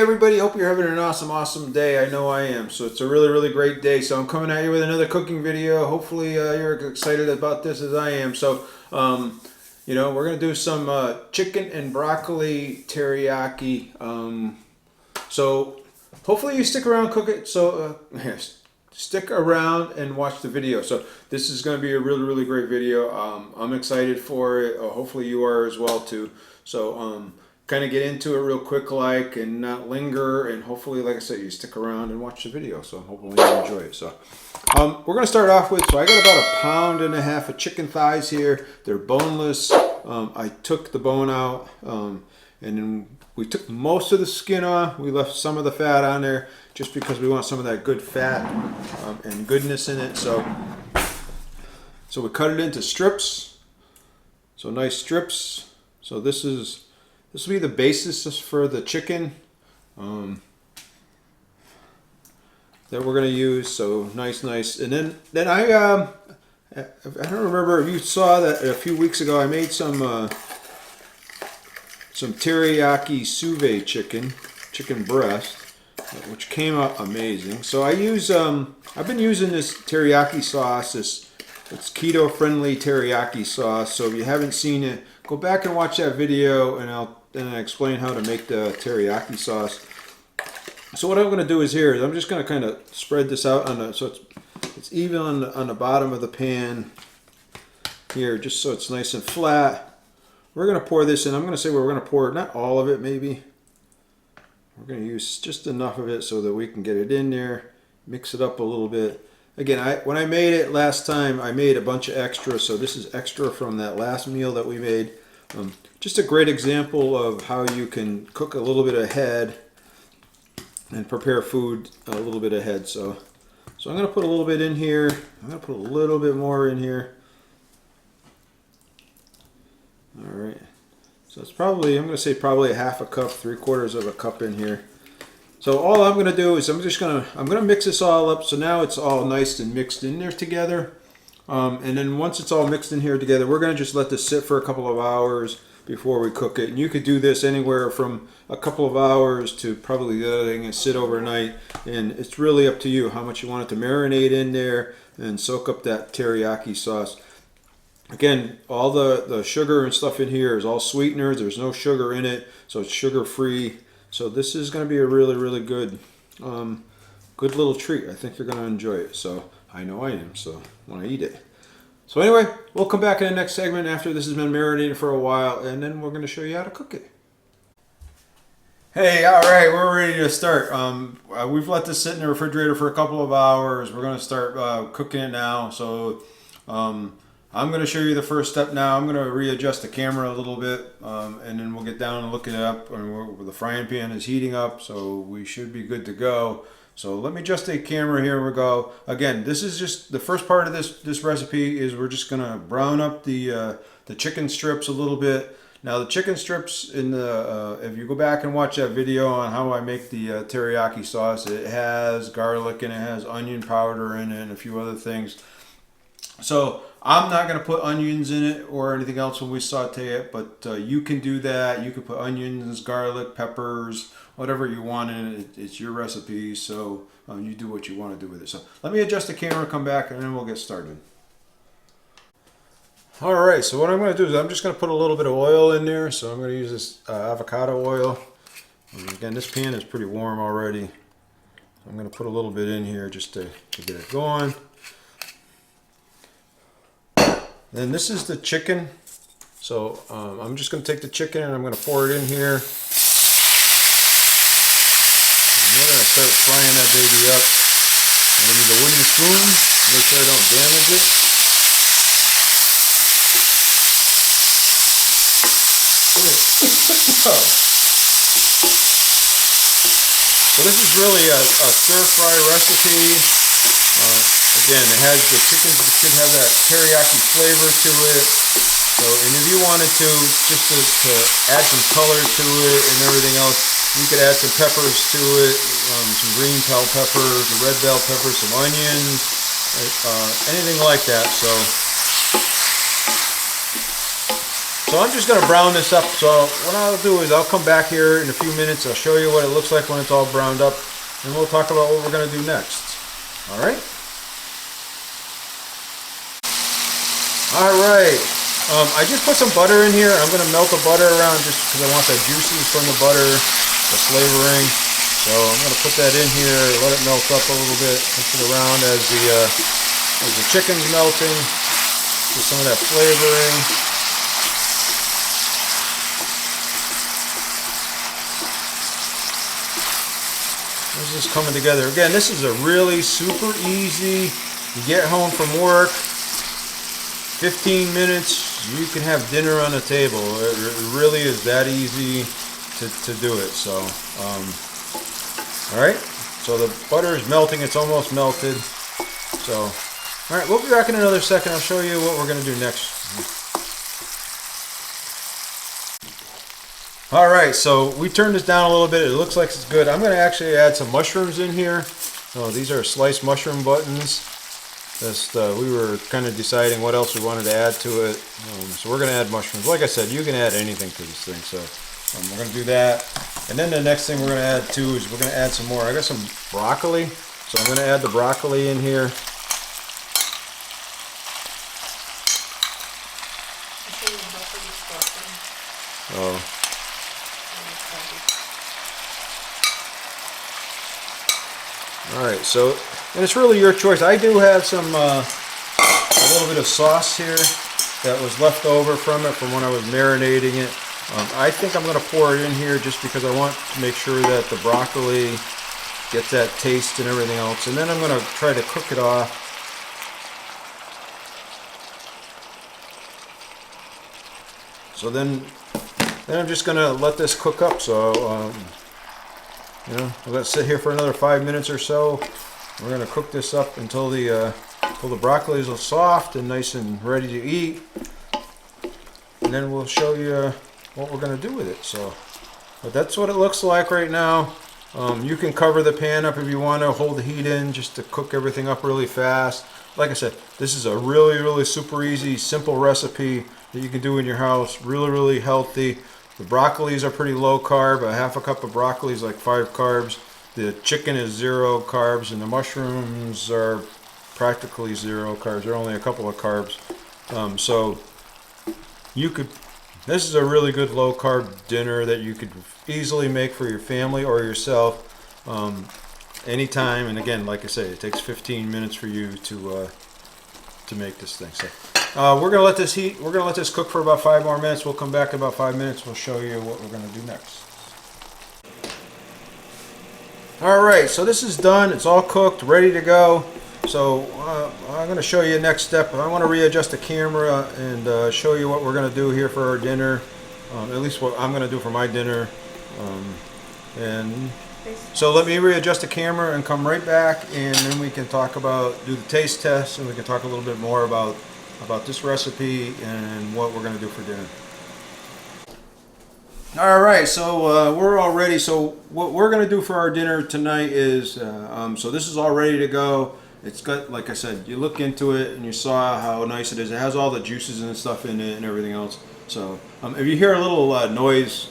everybody, hope you're having an awesome day. I know I am. So it's a really great day. So I'm coming at you with another cooking video. Hopefully you're excited about this as I am. So you know, we're gonna do some chicken and broccoli teriyaki. So hopefully you stick around, cook it. So yes, stick around and watch the video. So this is going to be a really great video. I'm excited for it. Hopefully you are as well too. So kind of get into it real quick like and not linger, and hopefully, like I said, you stick around and watch the video. So hopefully you enjoy it. So we're going to start off with, so I got about 1.5 pounds of chicken thighs here. They're boneless. I took the bone out and then we took most of the skin off. We left some of the fat on there just because we want some of that good fat and goodness in it. So we cut it into strips. So nice strips. So this will be the basis for the chicken that we're going to use. So nice. And then I don't remember if you saw that a few weeks ago. I made some teriyaki sous vide chicken breast, which came out amazing. So I use I've been using this teriyaki sauce. It's keto friendly teriyaki sauce. So if you haven't seen it, go back and watch that video, and I explain how to make the teriyaki sauce. So what I'm going to do is I'm just going to kind of spread this out so it's even on the bottom of the pan here, just so it's nice and flat. We're going to pour this in. I'm going to say we're going to pour not all of it, maybe. We're going to use just enough of it so that we can get it in there, mix it up a little bit. Again, when I made it last time, I made a bunch of extra, so this is extra from that last meal that we made. Just a great example of how you can cook a little bit ahead and prepare food a little bit ahead. So I'm going to put a little bit in here. I'm going to put a little bit more in here. All right. So it's probably, I'm going to say probably 1/2 cup, 3/4 of a cup in here. So all I'm going to do is I'm going to mix this all up. So now it's all nice and mixed in there together. And then once it's all mixed in here together, we're going to just let this sit for a couple of hours before we cook it. And you could do this anywhere from a couple of hours to probably letting it sit overnight. And it's really up to you how much you want it to marinate in there and soak up that teriyaki sauce. Again, all the sugar and stuff in here is all sweeteners. There's no sugar in it, so it's sugar free. So this is going to be a really good little treat. I think you're going to enjoy it. So I know I am, so when I eat it. So anyway, we'll come back in the next segment after this has been marinated for a while, and then we're going to show you how to cook it. Hey, all right, we're ready to start. We've let this sit in the refrigerator for a couple of hours. We're going to start cooking it now. So I'm going to show you the first step now. I'm going to readjust the camera a little bit, and then we'll get down and look it up. And the frying pan is heating up, so we should be good to go. So let me adjust the camera. Here we go. Again, this is just the first part of this recipe. Is we're just going to brown up the chicken strips a little bit. Now the chicken strips if you go back and watch that video on how I make the teriyaki sauce, it has garlic and it has onion powder in it and a few other things. So I'm not going to put onions in it or anything else when we saute it, but you can do that. You can put onions, garlic, peppers, whatever you want in it. It's your recipe, so you do what you want to do with it. So let me adjust the camera, come back, and then we'll get started. All right, so what I'm going to do is I'm just going to put a little bit of oil in there. So I'm going to use this avocado oil. And again, this pan is pretty warm already. I'm going to put a little bit in here just to get it going. Then this is the chicken. So I'm just going to take the chicken and I'm going to pour it in here. And we're going to start frying that baby up. I'm going to use a wooden spoon, make sure I don't damage it. So this is really a stir-fry recipe. Again, the chicken should have that teriyaki flavor to it. So, and if you wanted to, just to add some color to it and everything else, you could add some peppers to it, some green bell peppers, some red bell peppers, some onions, anything like that. So So I'm just going to brown this up. So what I'll do is I'll come back here in a few minutes. I'll show you what it looks like when it's all browned up. And we'll talk about what we're going to do next. All right? All right. I just put some butter in here. I'm going to melt the butter around just because I want the juices from the butter, the flavoring. So I'm going to put that in here, let it melt up a little bit, mix it around as the chicken's melting. Get some of that flavoring. This is coming together. Again, this is a really super easy, you get home from work, 15 minutes, you can have dinner on the table. It really is that easy to do it. So, all right, so the butter is melting, it's almost melted. So, all right, we'll be back in another second. I'll show you what we're going to do next. All right, so we turned this down a little bit. It looks like it's good. I'm going to actually add some mushrooms in here. Oh, these are sliced mushroom buttons. Just, we were kind of deciding what else we wanted to add to it. So we're going to add mushrooms. Like I said, you can add anything to this thing. So we're going to do that. And then the next thing we're going to add too is we're going to add some more. I got some broccoli. So I'm going to add the broccoli in here. Oh. Alright, so, and it's really your choice. I do have some, a little bit of sauce here that was left over from it from when I was marinating it. I think I'm going to pour it in here just because I want to make sure that the broccoli gets that taste and everything else. And then I'm going to try to cook it off. So then I'm just going to let this cook up. So, you know, we'll let it sit here for another 5 minutes or so. We're going to cook this up until the broccoli is soft and nice and ready to eat. And then we'll show you what we're going to do with it. So, but that's what it looks like right now. You can cover the pan up if you want to hold the heat in just to cook everything up really fast. Like I said, this is a really, really super easy, simple recipe that you can do in your house. Really, really healthy. The broccolis are pretty low carb. A half a cup of broccoli is like 5 carbs. The chicken is 0 carbs, and the mushrooms are practically 0 carbs. They're only a couple of carbs. So you could. This is a really good low carb dinner that you could easily make for your family or yourself anytime. And again, like I say, it takes 15 minutes for you to make this thing. So. We're gonna let this heat. We're gonna let this cook for about 5 more minutes. We'll come back in about 5 minutes. We'll show you what we're gonna do next. All right, so this is done. It's all cooked, ready to go. So I'm gonna show you the next step. I want to readjust the camera and show you what we're gonna do here for our dinner. At least what I'm gonna do for my dinner. And so let me readjust the camera and come right back, and then we can talk about do the taste test, and we can talk a little bit more about this recipe and what we're going to do for dinner. All right, so we're all ready. So what we're going to do for our dinner tonight is, so this is all ready to go. It's got, like I said, you look into it and you saw how nice it is. It has all the juices and stuff in it and everything else. So if you hear a little noise,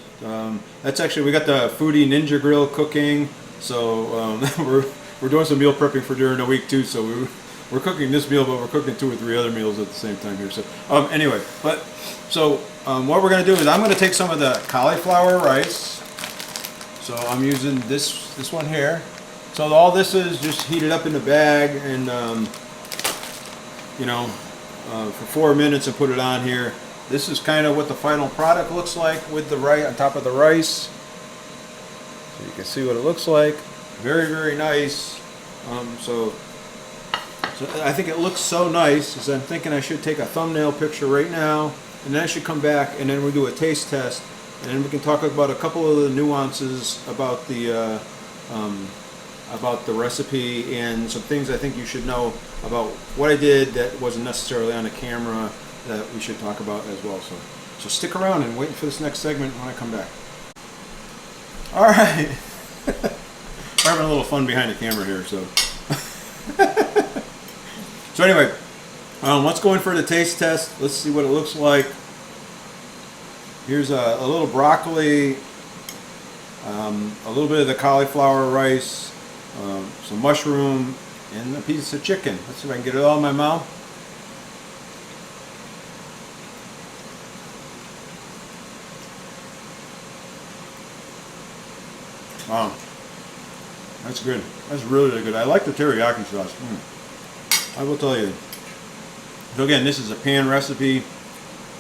that's actually, we got the Foodie Ninja Grill cooking. So we're doing some meal prepping for during the week too. So we're cooking this meal, but we're cooking 2 or 3 other meals at the same time here. So anyway, what we're going to do is I'm going to take some of the cauliflower rice. So I'm using this one here. So all this is just heated up in the bag and for 4 minutes and put it on here. This is kind of what the final product looks like with the rice on top of the rice. So you can see what it looks like. Very, very nice. So I think it looks so nice, as I'm thinking I should take a thumbnail picture right now, and then I should come back and then we'll do a taste test, and then we can talk about a couple of the nuances about the recipe and some things I think you should know about what I did that wasn't necessarily on the camera that we should talk about as well. So stick around and wait for this next segment when I come back. All right. We're having a little fun behind the camera here, so. So anyway, let's go in for the taste test. Let's see what it looks like. Here's a little broccoli, a little bit of the cauliflower rice, some mushroom, and a piece of chicken. Let's see if I can get it all in my mouth. Wow, that's good. That's really, really good. I like the teriyaki sauce. I will tell you. So again, this is a pan recipe.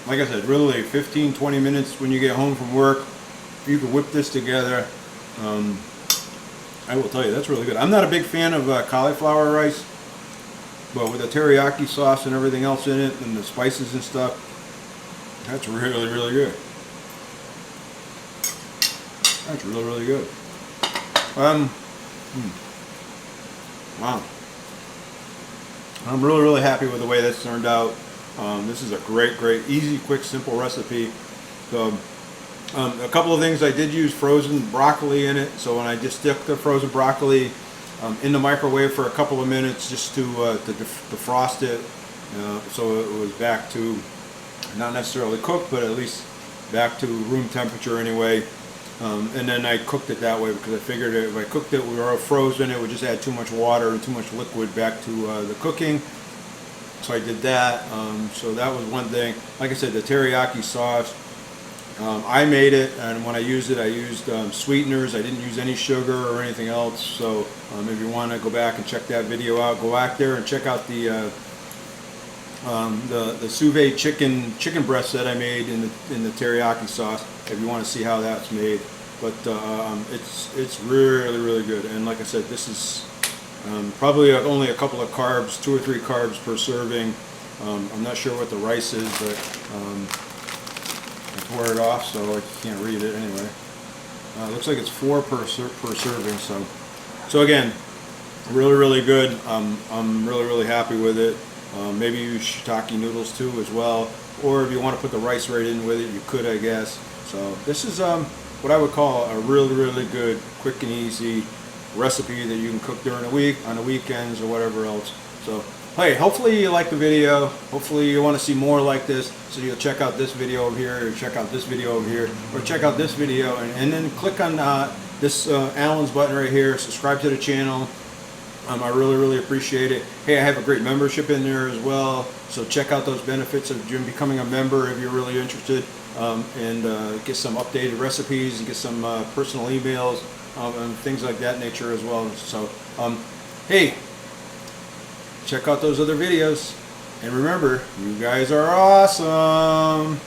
Like I said, really 15-20 minutes when you get home from work. You can whip this together. I will tell you, that's really good. I'm not a big fan of cauliflower rice, but with the teriyaki sauce and everything else in it and the spices and stuff, that's really, really good. That's really, really good. Wow. I'm really, really happy with the way that's turned out. This is a great, easy, quick, simple recipe. So, a couple of things, I did use frozen broccoli in it. So when I just stick the frozen broccoli in the microwave for a couple of minutes just to defrost it, so it was back to, not necessarily cooked, but at least back to room temperature anyway. And then I cooked it that way because I figured if I cooked it or frozen, it would just add too much water and too much liquid back to the cooking. So I did that. So that was one thing. Like I said, the teriyaki sauce, I made it, and when I used it, I used sweeteners. I didn't use any sugar or anything else. So if you want to go back and check that video out, go back there and check out the sous vide chicken breast that I made in the teriyaki sauce. If you want to see how that's made, but it's really, really good. And like I said, this is probably only a couple of carbs, 2 or 3 carbs per serving. I'm not sure what the rice is, but I tore it off, so I can't read it anyway. It looks like it's 4 per serving. So again, really, really good. I'm really, really happy with it. Maybe use shiitake noodles too as well, or if you want to put the rice right in with it, you could, I guess. So this is what I would call a really, really good, quick and easy recipe that you can cook during the week, on the weekends, or whatever else. So hey, hopefully you like the video. Hopefully you want to see more like this, so you'll check out this video over here, or check out this video over here, or check out this video, and then click on this Allen's button right here, subscribe to the channel. I really, really appreciate it. Hey, I have a great membership in there as well, so check out those benefits of becoming a member if you're really interested, and get some updated recipes and get some personal emails and things like that nature as well. So, hey, check out those other videos, and remember, you guys are awesome.